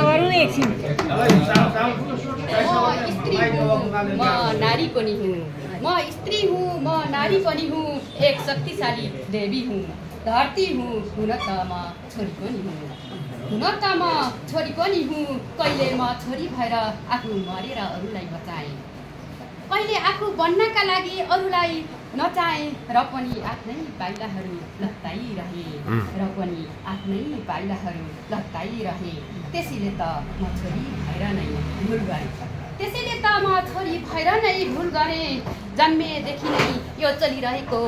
गरौँ एकछिन। म नारी पनि हुँ, म स्त्री हूँ, म नारी पनि हूँ, एक शक्तिशाली देवी हूँ। धरती हूँ, हुन त म छोरी पनि हूँ, हुन त म छोरी पनि हूँ। कहिले म छोरी भएर आफू मरेर अरूलाई बचाएँ, कहिले आफू बन्नका लागि अरूलाई नचाहे र पनि आफ्नै पाइलाहरू लत्ताइरहे, र पनि आफ्नै पाइलाहरू लत्ताइरहे। त्यसैले त म छोरी भएर नै भुल गरेँ, त्यसैले त म छोरी भएर नै भुल गरेँ। जन्मेदेखि नै यो चलिरहेको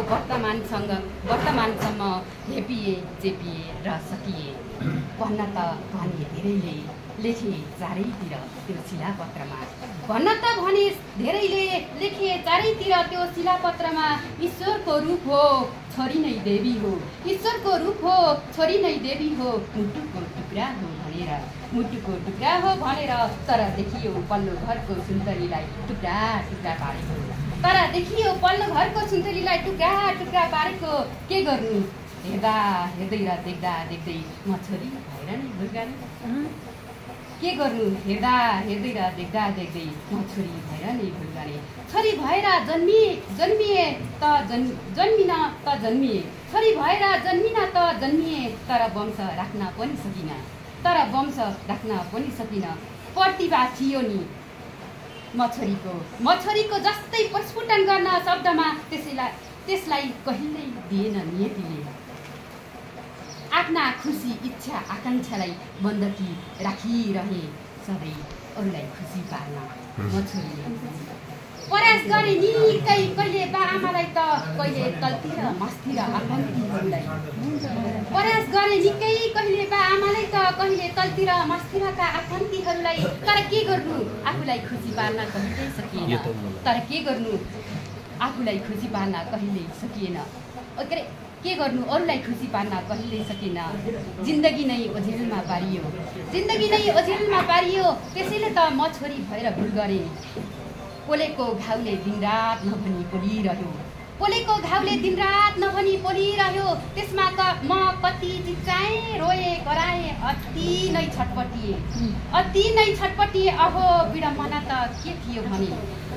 वर्तमानसम्म हेपिए चेपिए र सकिए। भन्न त भने धेरैले लेखे चारैतिर त्यो शिलापत्रमा, भन्न त भने धेरैले लेखे चारैतिर त्यो शिलापत्रमा। ईश्वरको रूप हो, छोरी नै देवी हो, ईश्वरको रूप हो, छोरी नै देवी हो। मुटुको टुक्रा हो भनेर, मुटुको टुक्रा हो भनेर, तर देखियो पल्लो घरको सुन्दरीलाई टुक्रा टुक्रा पारेको, तर देखियो पल्लो घरको सुन्दरीलाई टुक्रा टुक्रा पारेको। के गर्नु हेर्दा हेर्दै र देख्दा देख्दै म छोरी भएर नै भुल गरेँ। के गर्नु हेर्दा हेर्दै र देख्दा देख्दै म छोरी भएर नै भुल गरेँ। छोरी भएर जन्मिए त जन्मिन त जन्मिए, छोरी भएर जन्मिन त जन्मिए, तर वंश राख्न पनि सकिनँ, तर वंश राख्न पनि सकिनँ। प्रतिभा थियो नि म छोरीको जस्तै प्रस्फुटन गर्न शब्दमा, त्यसलाई कहिल्यै दिएन नियतिले। आफ्ना खुसी इच्छा आकाङ्क्षालाई बन्दकी राखिरहे, सधैँ अरूलाई खुसी पार्न म छोरीले प्रयास गरेँ निकै। कहिले बा आमालाई त कहिले तल्तिर मस्तिर आफन्तीहरूलाई, प्रयास गरेँ निकै। कहिले बा आमालाई त कहिले तल्तिर मस्तिरका आफन्तीहरूलाई। तर के गर्नु आफूलाई खुसी पार्न कहिल्यै सकिएन, तर के गर्नु आफूलाई खुसी पार्न कहिल्यै सकिएन। के गर्नु अरूलाई खुसी पार्न कहिल्यै सकिएन। जिन्दगी नै ओझेलमा पारियो, जिन्दगी नै ओझेलमा पारियो। त्यसैले त म छोरी भएर भुल गरेँ। पोलेको घाउले दिनरात नभनी पोलिरह्यो, पोलेको घाउले दिनरात नभनी पोलिरह्यो। त्यसमा म कति चिच्चाएँ, रोएँ, कराएँ, अति नै छटपटिएँ, अति नै छटपटिएँ। अहो विडम्बना त के थियो भने,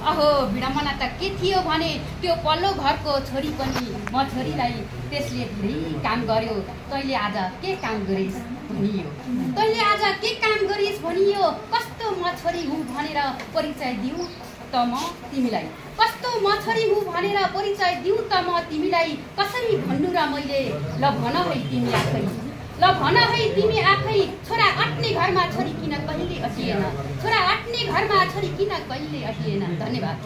अहो विडम्बना त के थियो भने, त्यो पल्लो घरको छोरी पनि म छोरीलाई त्यसले धेरै काम गर्यो। तैँले आज के काम गरिस् भनियो, तैँले आज के काम गरिस् भनियो। कस्तो म छोरी हुँ भनेर परिचय दिउँ त म तिमीलाई, कस्तो म छोरी हुँ भनेर परिचय दिउँ त म तिमीलाई। कसरी भन्नु र मैले, ल भन है तिमी आफै, ल भन है तिमी आफै। छोरा अट्ने घरमा छोरी किन कहिले अटिएन, छोरा अट्ने घरमा छोरी किन कहिले अटिएन। धन्यवाद।